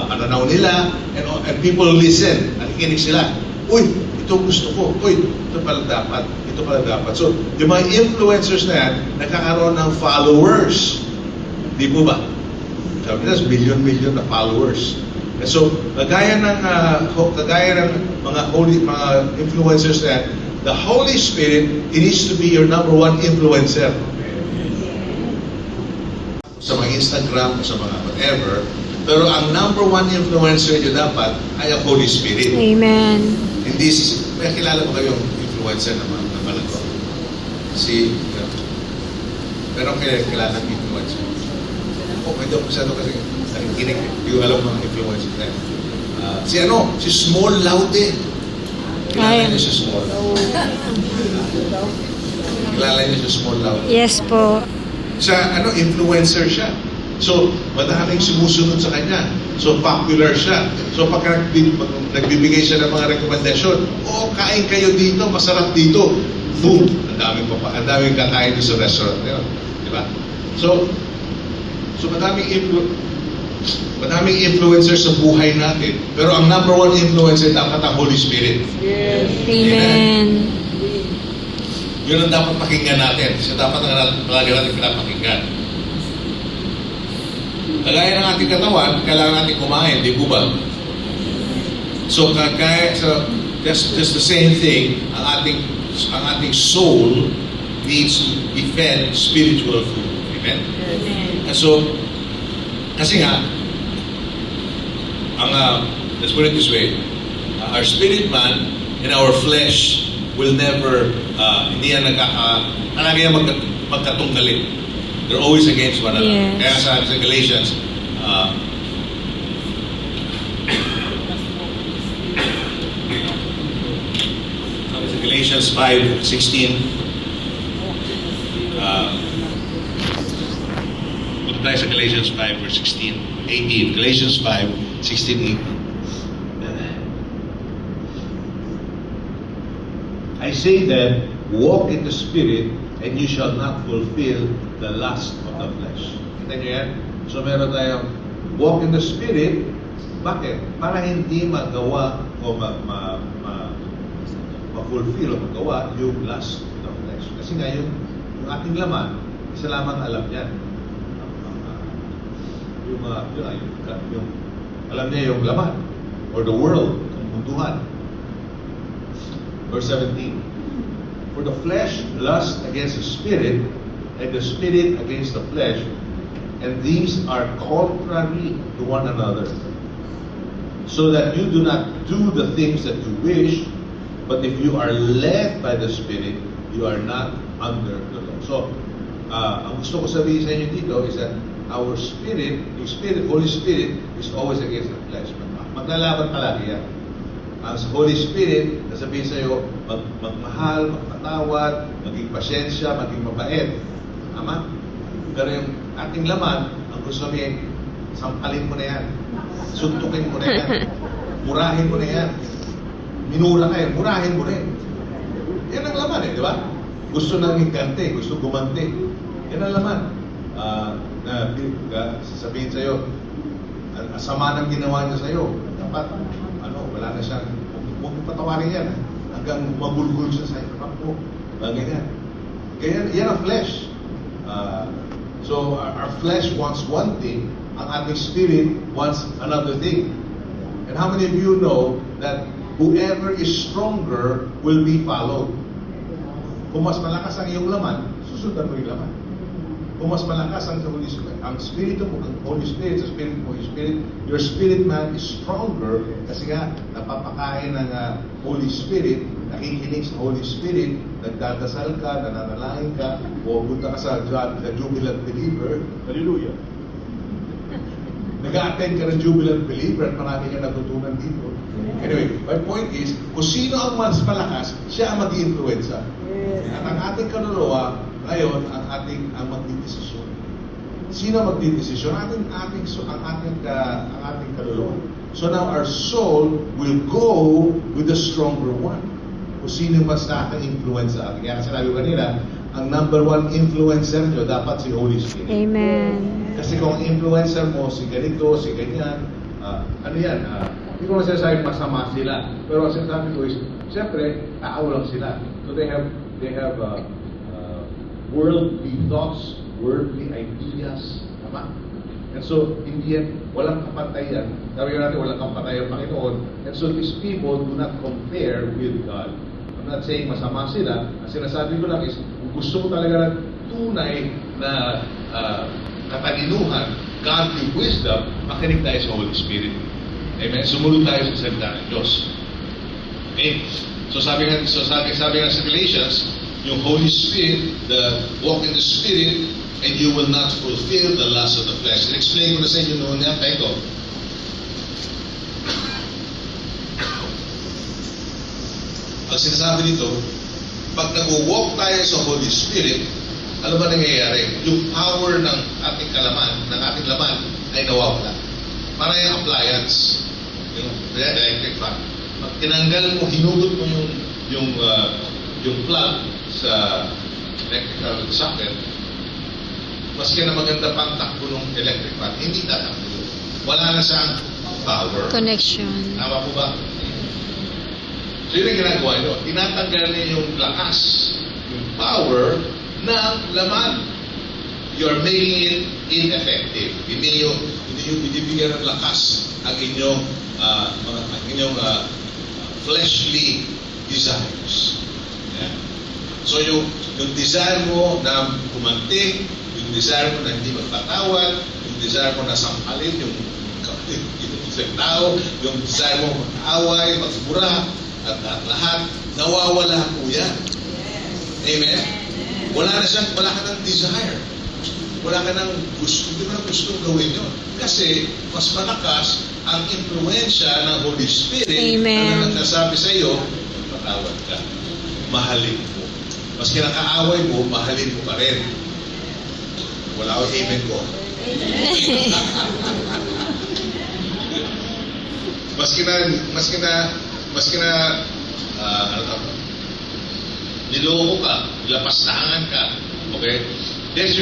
pananaw nila, and people listen, nakikinig sila. Uy, ito gusto ko. Uy, ito pala dapat. Ito pala dapat. So, yung mga influencers na yan, nagkakaroon ng followers. Di po ba? Sabi nila, million na followers. And so, kagaya ng mga influencers na yan, the Holy Spirit, it needs to be your number one influencer. Sa mga Instagram, sa mga whatever. Pero ang number one influencer nyo dapat ay ang Holy Spirit. Amen. Hindi may kilala mo kayong influencer na malago? Pero kilala ng influencer. Medyo masyado kasi nakikinig. Hindi ko alam mga influencer na yan. Si Small Laude. Kilala niyo si Small. Kilala niyo si Small Laude. Yes po. Influencer siya. So, madaming sumusunod sa kanya. So, popular siya. So, pag nagbibigay siya ng mga rekomendasyon, kain kayo dito, masarap dito. Boom! Ang daming kakain sa restaurant na yun. Di ba? So, madaming influencer sa buhay natin. Pero ang number one influencer dapat ang Holy Spirit. Yes. Amen. Yun ang dapat pakinggan natin. Siya dapat palagi natin pinapakinggan. Kagaya ng ating katawan, kailangan natin kumain, di po ba? So, just the same thing, ang ating soul needs to be fed spiritual food. Amen? And so, kasi nga, let's put it this way, our spirit man and our flesh will never, hindi yan palagi yan magkatunggalin. They're always against one another. Yes. Kaya sabi sa Galatians, Galatians 5:16. Punta tayo sa Galatians 5 verse 16, 18. Galatians 5, 16, 18. I say then, walk in the Spirit, and you shall not fulfill the lust of the flesh. Kita niyo yan? So meron tayong walk in the Spirit. Bakit? Para hindi magawa o ma-fulfill o magawa yung lust of the flesh. Kasi nga yung ating laman, isa lamang alam yan. Alam niya yung laman or the world, ang munduhan. Verse 17. For the flesh lusts against the spirit, and the spirit against the flesh, and these are contrary to one another, so that you do not do the things that you wish, but if you are led by the Spirit, you are not under the law. So, ang gusto ko sabihin sa inyo dito is that our spirit, yung spirit, Holy Spirit, is always against the flesh. Maglalaban palagi yan. Ang Holy Spirit, nasabihin sa iyo, magmahal, magpatawad, maging pasyensya, maging mabait. Tama? Pero yung ating laman, ang gusto sabihin, sampalin mo na yan. Suntukin mo na yan. Murahin mo na yan. Minura ka yan. Murahin mo na yan. Yan ang laman di ba? Gusto nang higante, gusto gumante. Yan ang laman. Sasabihin sa iyo, asama ng ginawa niya sa iyo. Dapat, wala na siyang, huwag patawarin yan. Hanggang mabulgul siya sa iyo. Ganyan. Kaya yan ang flesh. So our flesh wants one thing, ang ating spirit wants another thing. And how many of you know that whoever is stronger will be followed? Kung mas malakas ang iyong laman, susundan mo yung laman. Kung mas malakas ang Holy Spirit, ang Espiritu mo, ang Holy Spirit, sa Spirit mo, your spirit man is stronger kasi nga napapakain ng Holy Spirit nakikinig sa Holy Spirit, nagdadasal ka, nananalangin ka, o punta ka sa Jubilant Believer, hallelujah. Nag-a-attend ka ng Jubilant Believer at marami ka natutunan dito. Anyway, my point is, kung sino ang mas malakas, siya ang mag-i-influensya. At ang ating kaluluwa, ngayon, ang magdidesisyon. Sino ang magdidesisyon? Ang ating kaluluwa. So now our soul will go with the stronger one. Kung sino mas nakaka-influence sa atin. Kaya sinabi ko kanina, ang number one influencer nyo dapat si Holy Spirit. Amen. Kasi kung influencer mo, si ganito, si ganyan, ano yan, hindi ko masasabi masama sila. Pero ang sinasabi ko is, siyempre, tao lang sila. So they have worldly thoughts, worldly ideas, tama? And so, in the end, walang kapatayan. Sabi ko natin, walang kapatayan Panginoon. And so, these people do not compare with God. I'm not saying masama sila. Ang sinasabi ko lang is, kung gusto mo talaga ng tunay na katalinuhan, godly wisdom, makinig tayo sa Holy Spirit. Amen? Sumunod tayo sa salita ng Diyos. Okay? So sabi nga sa Galatians, yung Holy Spirit, the walk in the Spirit, and you will not fulfill the lust of the flesh. Explain ko na sa inyo noon yan, Peko. Ang sinasabi dito, pag nag-walk tayo sa Holy Spirit, ano ba nangyayari? Yung power ng ating laman ay nawawala. Para yung appliance, yung electric fan. Pag tinanggal mo, hinugot mo yung plug sa electrical socket, maski na maganda pang takbo ng electric fan, hindi tatakbo. Wala na siyang power. Connection. Tama po ba? So yun ang ginagawa nyo. Tinatanggal niyo yung lakas, yung power ng laman. You're making it ineffective. Hindi nyo binibigyan ng lakas ang inyong fleshly desires. Yeah. So yung desire mo na kumanting, yung desire mo na hindi magpatawad, yung desire mo na sampalin yung tao, yung desire mo mag-away, magbura, at lahat, nawawala po yan. Amen? Wala ka ng desire. Wala ka ng gusto, hindi mo na gustong gawin yun. Kasi, mas malakas ang impluensya ng Holy Spirit. Amen. Na nagsasabi sa iyo, patawad ka. Mahalin mo. Maski nakaaway mo, mahalin mo pa rin. Wala ko amen ko. maski na niloko ka, lapastangan ka, okay? Yes,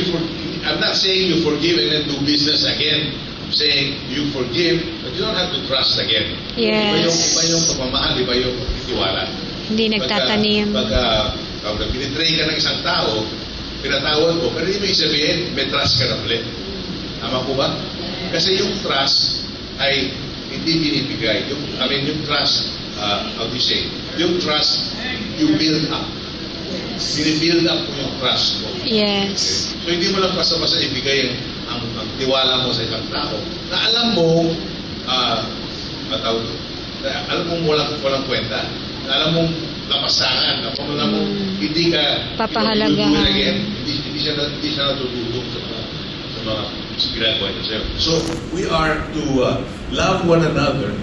I'm not saying you forgive and then do business again. I'm saying you forgive, but you don't have to trust again. Yes. Iba yung pagmamahal, iba yung pagtitiwala. Hindi nagtatanim. Pagka pinitray ka ng isang tao, pinatawad mo, pero ibig sabihin, may trust ka na ulit. Tama po ba? Kasi yung trust ay hindi binibigay. Yung trust, how do you say? Yung trust, you build up. Binibuild up mo yung trust mo. Yes. Okay? So hindi mo lang basta-basta ibigay ang tiwala mo sa isang tao na alam mo, alam mo walang kwenta, na alam mong lapastangan, alam mo hindi ka Papahalagahan. hindi siya natutulog sa mga ginagawa niya sa'yo. So, we are to love one another,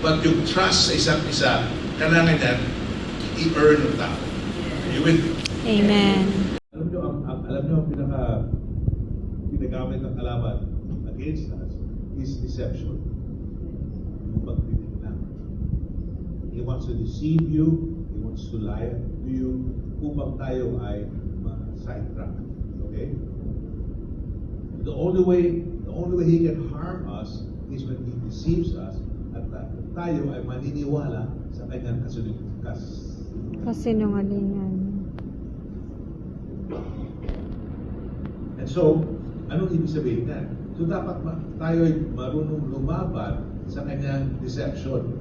but yung trust sa isa't isa, kailangan yan, i-earn ng tao. Are you with me? Amen. Alam nyo, ang pinagamit ng kalaban against us is deception. Yung pagpilit lang. He wants to deceive you, he wants to lie to you, upang tayo ay ma-sidetrack. Okay? The only way he can harm us is when he deceives us at tayo ay maniniwala sa kanyang Kasinungalingan. And so, anong ibig sabihin yan? So dapat tayo ay marunong lumaban sa kanyang deception.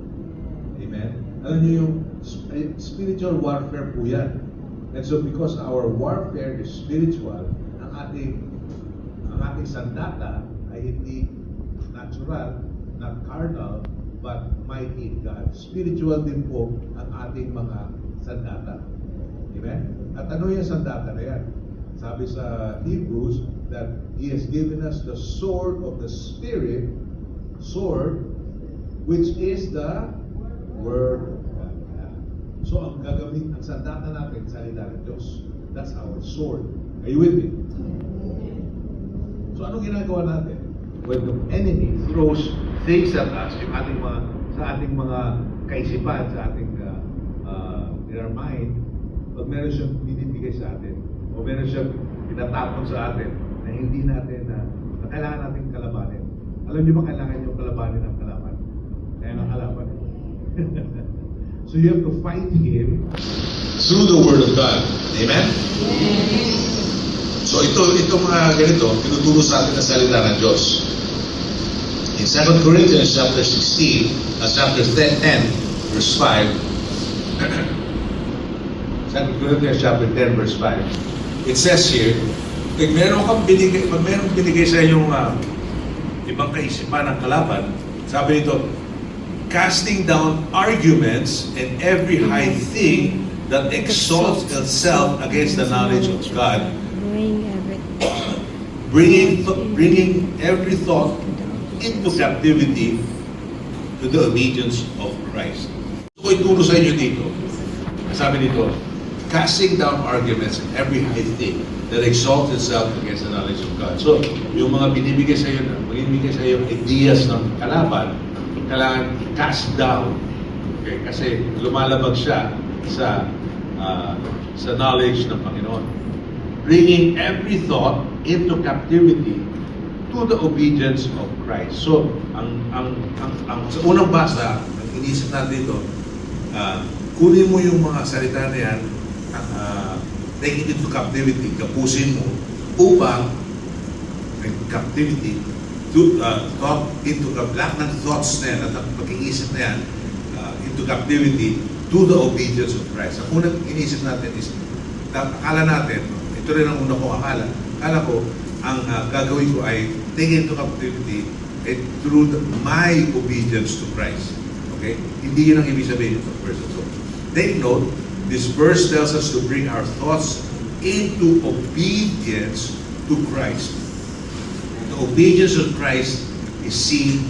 Amen? Alam niyo yung spiritual warfare po yan. And so because our warfare is spiritual, ang ating sandata ay hindi natural, not carnal, but mighty in God. Spiritual din po ang ating mga sandata. Amen? At ano yung sandata na yan? Sabi sa Hebrews that He has given us the sword of the Spirit, sword, which is the Word of God. So ang gagawin, ang sandata natin, salita ng Diyos. That's our sword. Are you with me? So anong ginagawa natin? When the enemy throws things at us, yung ating mga, sa ating mga kaisipan, sa ating in our mind, pag meron siyang binibigay sa atin, o meron siyang pinatapon sa atin, na hindi natin, na kailangan natin kalabanin. Alam niyo ba kailangan yung kalabanin ng kalaban? Kaya nga kalaban. So you have to fight him Through the Word of God. Amen? So itong mga ganito, tinuturo sa atin na salita ng Diyos. In 2 Corinthians chapter 16, chapter 10, verse 5, 2 Corinthians chapter 10, verse 5, it says here, pag meron binigay sa inyong ibang kaisipan ng kalaban, sabi nito, casting down arguments and every high thing that exalts itself against the knowledge of God, Bring everything. bringing every thought into captivity to the obedience of Christ. So, ituro sa inyo dito. Sabi dito, casting down arguments and every high thing that exalts itself against the knowledge of God. So, yung mga binibigay sa iyo, ideas ng kalaban, kailangan cast down. Okay? Kasi lumalabag siya sa knowledge ng Panginoon. Bringing every thought into captivity to the obedience of Christ. So, sa unang basa, ang inisip natin dito, kunin mo yung mga salita na yan, take it into captivity, kapusin mo, upang captivity, thought into lahat ng thoughts na yan, at ang pag-iisip na yan, into captivity to the obedience of Christ. Ang unang inisip natin is, akala natin, ito rin ang una kong akala ko, ang gagawin ko ay take into captivity through my obedience to Christ. Okay? Hindi yun ang ibig sabihin ng verse. So, take note, this verse tells us to bring our thoughts into obedience to Christ. The obedience of Christ is seen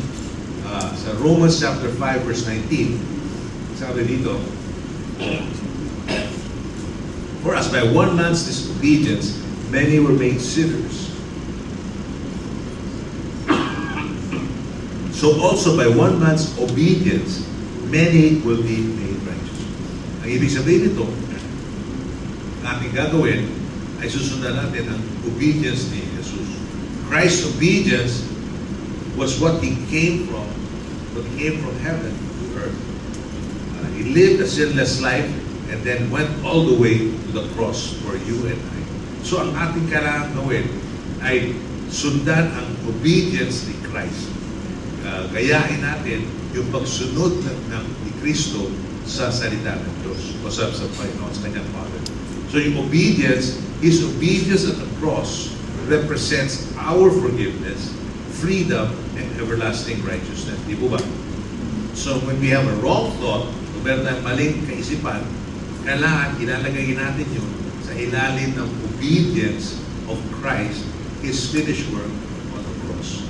sa Romans chapter 5 verse 19. Sabi dito, for as by one man's disobedience, many were made sinners. So also by one man's obedience, many will be made righteous. Ang ibig sabihin nito, ating gagawin ay susundan natin ang obedience ni Jesus. Christ's obedience was what He came from heaven to earth. He lived a sinless life and then went all the way to the cross for you and I. So ang ating kailangan gawin ay sundan ang obedience ni Christ. Gayahin natin yung pagsunod ni Kristo sa salita ng Diyos o sa Panginoon, sa kanyang Father. So yung obedience, His obedience at the cross represents our forgiveness, freedom, and everlasting righteousness. Di po ba? So when we have a wrong thought, kung meron tayong maling kaisipan, kailangan ilalagay natin yun sa ilalim ng obedience of Christ, His finished work on the cross.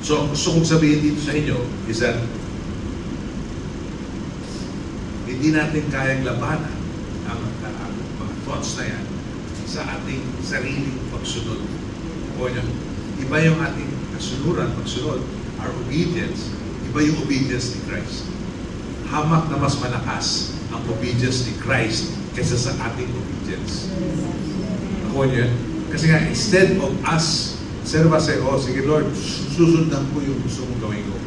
So, gusto kong sabihin dito sa inyo is that hindi natin kayang labanan ang mga thoughts na yan sa ating sariling pagsunod. O yan, iba yung ating pagsunod, our obedience, iba yung obedience ni Christ. Hamak na mas malakas ang obedience ni Christ kaysa sa ating obedience. Ako yan. Kasi nga, instead of us, sige Lord, susundan ko yung gusto mong gawin ko.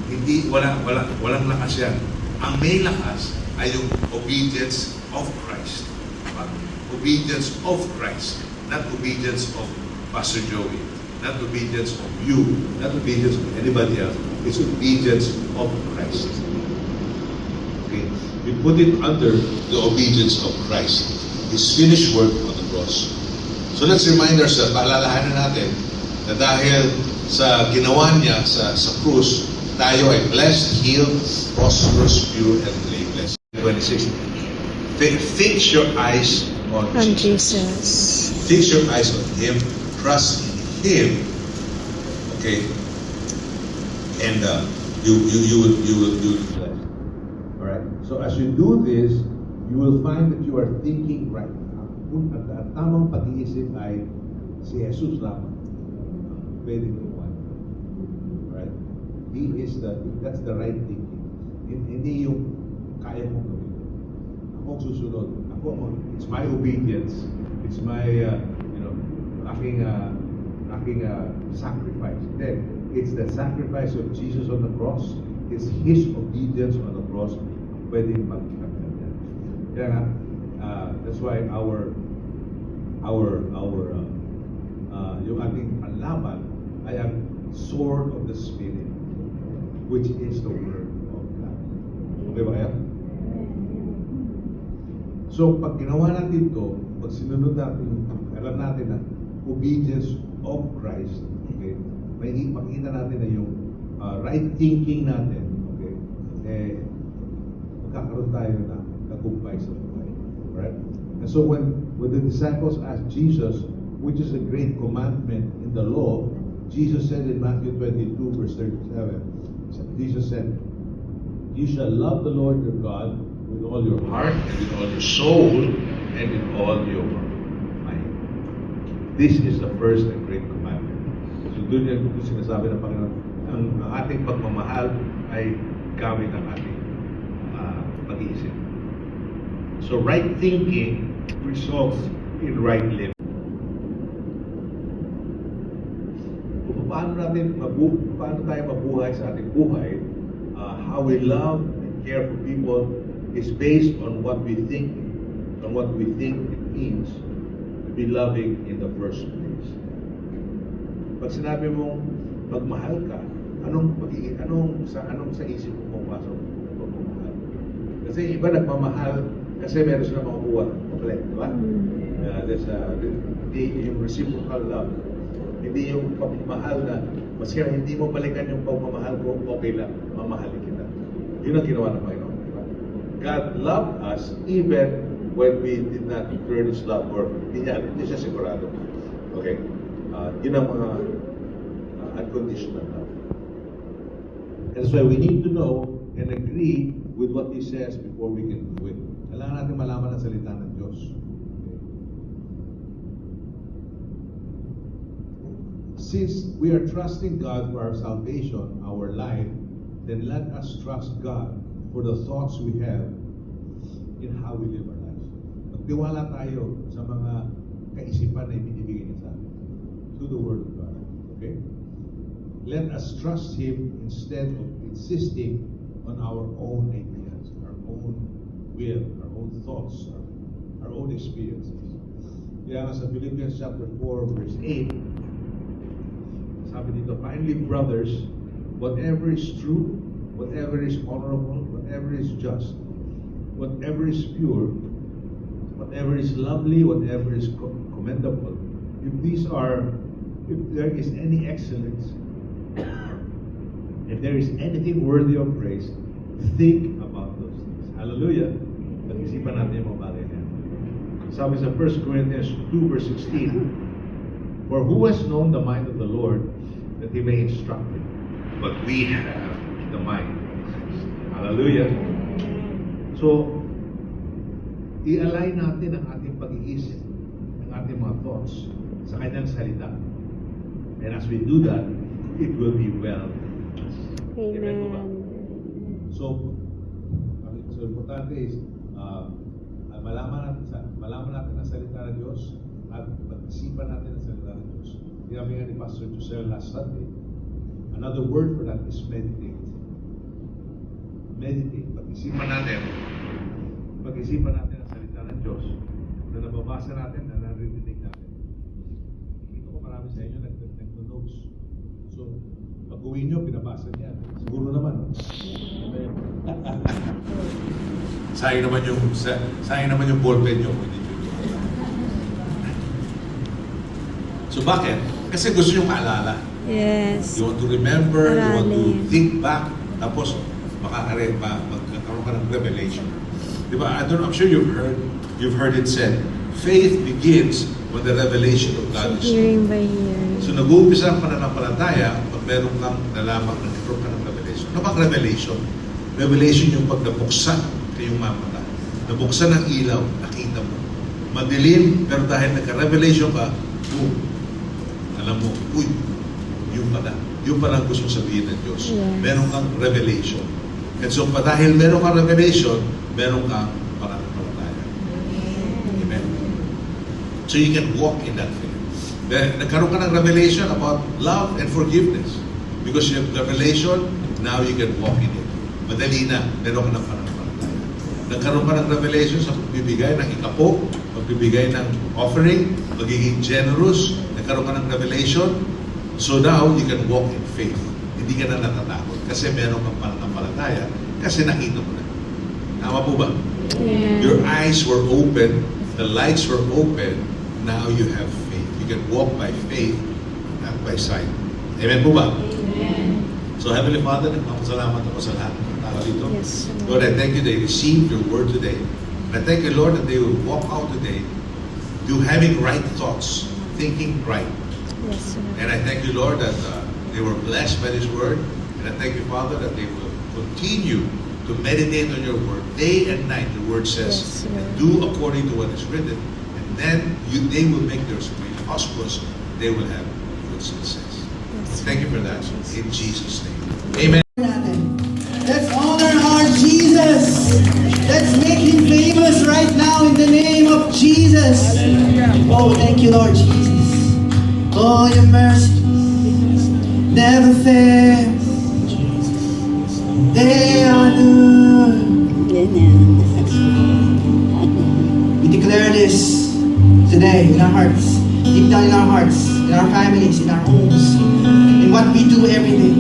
Hindi, walang lakas yan. Ang may lakas ay yung obedience of Christ. Obedience of Christ, not obedience of Pastor Joey, not obedience of you, not obedience of anybody else. It's obedience of Christ. Okay? We put it under the obedience of Christ, His finished work on the cross. So let's remind ourselves, paalalahanan natin, na dahil sa ginawa niya sa krus, tayo ay blessed, healed, prosperous, pure, and blameless. 26. Fix your eyes on On Jesus. Jesus. Fix your eyes on Him. Trust in Him. Okay? And you will be blessed. Alright? So as you do this, you will find that you are thinking right. At tamang pag-iisip ay si Jesus lamang. Pwede gumawa. Right? That's the right thinking. Hindi yung kaya mong gawin. Ako ang susunod. It's my obedience. It's my, aking sacrifice. Then, it's the sacrifice of Jesus on the cross. It's His obedience on the cross. Pwedeng magkakita niya. Kaya nga, that's why yung ating panlaban ay ang sword of the Spirit, which is the Word of God. Okay ba kaya? So, pag ginawa natin ito, pag sinunod natin, alam natin na obedience of Christ, okay, makikita natin na yung right thinking natin, okay, magkakaroon tayo na tagumpay sa buhay. Right? And so when the disciples asked Jesus, which is a great commandment in the law, Jesus said in Matthew 22, verse 37, Jesus said, "You shall love the Lord your God with all your heart, and with all your soul, and with all your mind." This is the first and great commandment. So doon yung sinasabi ng Panginoon, ang ating pagmamahal ay gamit ng ating pag-iisip. So right thinking results in right living. Kung paano tayo mabuhay sa ating buhay, how we love and care for people is based on what we think it means to be loving in the first place. Pag sinabi mong magmahal ka, anong sa isip mo pumapasok ng pagmamahal? Kasi iba nagmamahal kasi meron silang makukuha. Correct, di ba? Hindi yung reciprocal love. Hindi yung pagmamahal na maski hindi mo balikan yung pagmamahal ko, okay lang, mamahalin kita. Yun ang ginawa ng Panginoon. Diba? God loved us even when we did not return His love or hindi siya sigurado. Okay? Yun ang mga unconditional love. And that's why we need to know and agree with what He says before we can do it. Kailangan natin malaman ang salita ng Diyos. Okay? Since we are trusting God for our salvation, our life, then let us trust God for the thoughts we have in how we live our lives. Magtiwala tayo sa mga kaisipan na ibinibigay niya sa atin through the Word of God. Okay? Let us trust Him instead of insisting on our own ideas, our own will, our own thoughts, our own experiences. Kaya nga sa Philippians chapter 4, verse 8, sabi dito, "Finally, brothers, whatever is true, whatever is honorable, whatever is just, whatever is pure, whatever is lovely, whatever is commendable, if there is any excellence, if there is anything worthy of praise, think about those things." Hallelujah! Pag-isipan natin yung mga bagay na yan. Sabi sa 1 Corinthians 2 verse 16, "For who has known the mind of the Lord that He may instruct Him? But we have the mind of Christ." Hallelujah! So, i-align natin ang ating pag-iisip, ang ating mga thoughts sa Kanyang salita. And as we do that, it will be well. Amen. So importante is malaman natin ang salita ng Diyos at pag-isipan natin ang salita ng Diyos. Sinabi nga ni Pastor Josel last Sunday, another word for that is meditate. Meditate. Pag-isipan natin ang salita ng Diyos na nababasa natin, na naririnig natin. Ito ko marami sa inyo nag-notes. So, pag-uwi nyo, pinabasa niya. Siguro naman. Sayang naman yung ballpen nyo. So bakit? Kasi gusto nyo maalala. Yes. You want to remember, you want to Aralin. think back, tapos magkakaroon ka ng revelation. Di ba? I'm sure you've heard it said, faith begins when the revelation of God is Hearing by hearing. So nag-uumpisa ang pananampalataya pag meron kang nalaman, nagkaroon ka ng revelation. Ano bang revelation? Revelation yung pag nabuksan kayong mamata. Nabuksan ang ilaw, nakita mo. Madilim, pero dahil nagka-revelation ka, boom. Alam mo, uy, yung pala. Yung pala ang gusto sabihin ng Diyos. Yes. Meron kang revelation. And so, dahil meron kang revelation, meron kang pananampalataya. Amen. So you can walk in that faith. Then, nagkaroon ka ng revelation about love and forgiveness. Because you have revelation, now you can walk in it. Madali na, meron ka ng pananampalataya. Nagkaroon ka ng revelation sa pagbibigay ng ikapo, pagbibigay ng offering, magiging generous, nagkaroon ka ng revelation, so now you can walk in faith. Hindi ka na natatakot kasi meron kang pananampalataya kasi nakita mo na. Tama po ba? Amen. Your eyes were open, the lights were open, now you have faith. You can walk by faith, not by sight. Amen po ba? Amen. So Heavenly Father, nagpapasalamat ako sa lahat ng tao dito. Yes, Lord. Lord, I thank you they received your word today. And I thank you, Lord, that they will walk out today having right thoughts, thinking right. Yes, Lord. And I thank you, Lord, that they were blessed by this word. And I thank you, Father, that they will continue to meditate on your word day and night. The word says, Yes, Lord. and do according to what is written. And then they will make their way prosperous. They will have good success. Yes, Thank you for Lord. that. In Jesus' name. Amen. natin. Let's honor our Jesus. Let's make Him famous right now in the name of Jesus. Oh, thank you, Lord Jesus. Oh, your mercy never fails. They are new. We declare this today in our hearts, deep down in our hearts, in our families, in our homes, in what we do every day.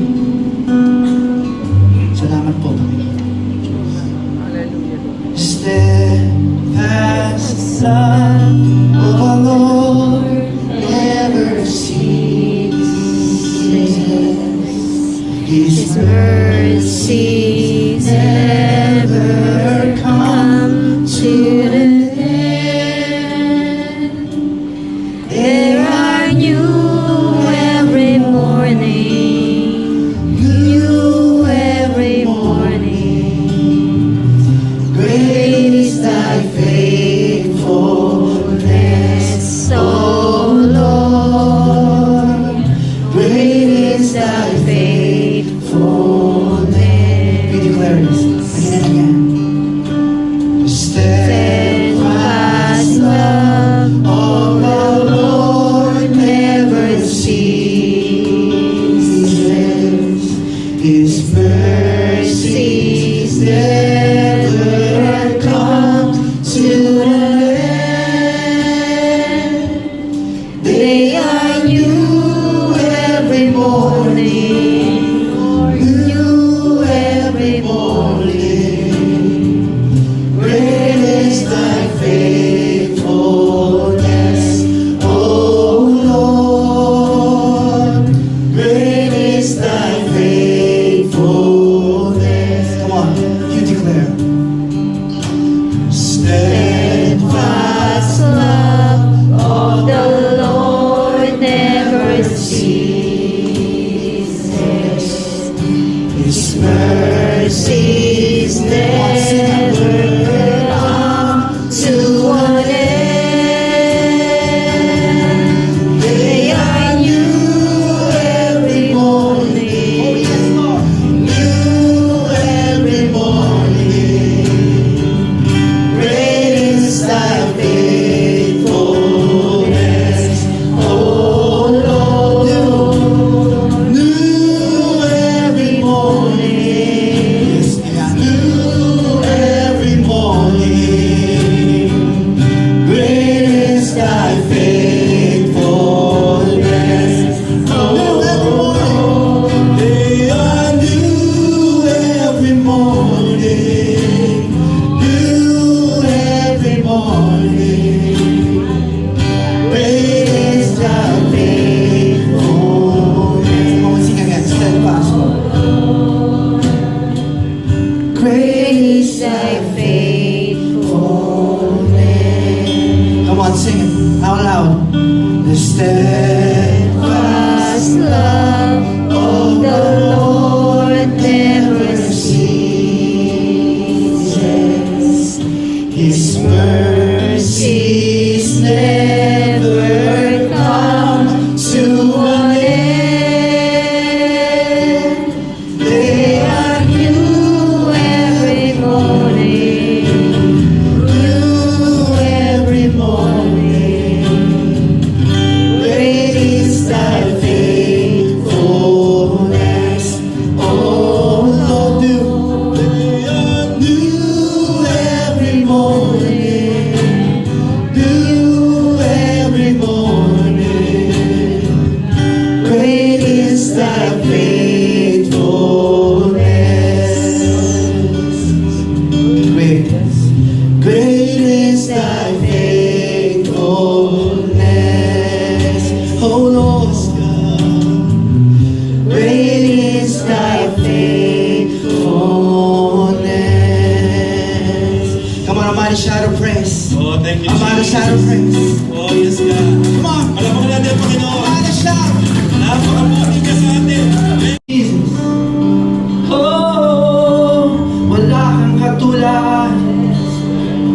Salamat po, Panginoon. Steadfast love of our Lord never ceases. His mercies never come to an end. They are new every morning, new every morning. Great is thy faithfulness, O Lord. Great is thy faithfulness. We declare this again and again. The steadfast love of the Lord never ceases. His mercies never come to an end. They are new every morning, new every morning. Great is thy faithfulness, O Lord. Great is thy faithfulness. Come on, you declare. Steadfast love of the Lord never ceases. His mercies never come to an end. They are new every morning. New every morning. Great is thy faithfulness, O Lord. New every morning. New every morning. Great is thy faithfulness, O Lord. They are new every morning. New every morning. Great is thy faithfulness. is thy faithfulness. Come on, sing it out loud. The steadfast Love of the Lord never ceases. His mercies never come to an end. They are New every morning, new every morning. Great is thy faithfulness, oh Lord. New every morning, new every morning. Great is thy faithfulness. Great is thy faithfulness, oh Lord God. Great is thy faithfulness. Come on, a mighty shout of praise. Oh, thank you, A mighty shout of Jesus. praise. Oh, yes, God. Come on, Alam natin, a Panginoon. mighty shout. Napakabuti ka sa atin. Jesus. Oh, wala kang katulad.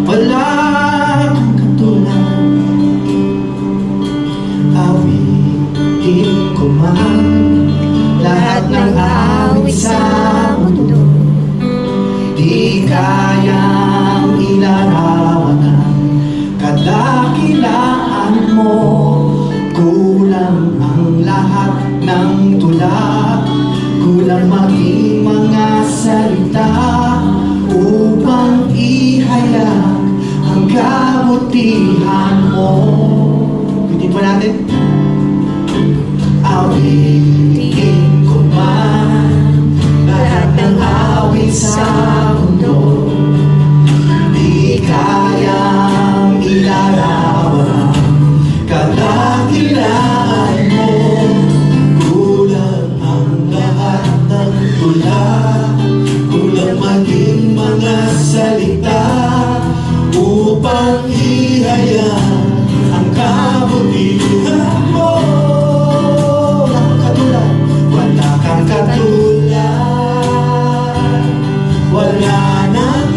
Wala kang katulad. Awitin ko man lahat ng awit sa mundo. Di kayang ilarawan ang kadakilaan mo. Kulang ang lahat ng tula, kulang maging mga salita upang ihayag ang kabutihan mo. Pitin po natin. Awitin ko man lahat ng awit sa mundo. Di kayang ilarawan kadakilaan mo. Kulang ang lahat ng tula, kulang maging mga salita upang ihayag ang kabutihan mo. Wala kang katulad, wala nang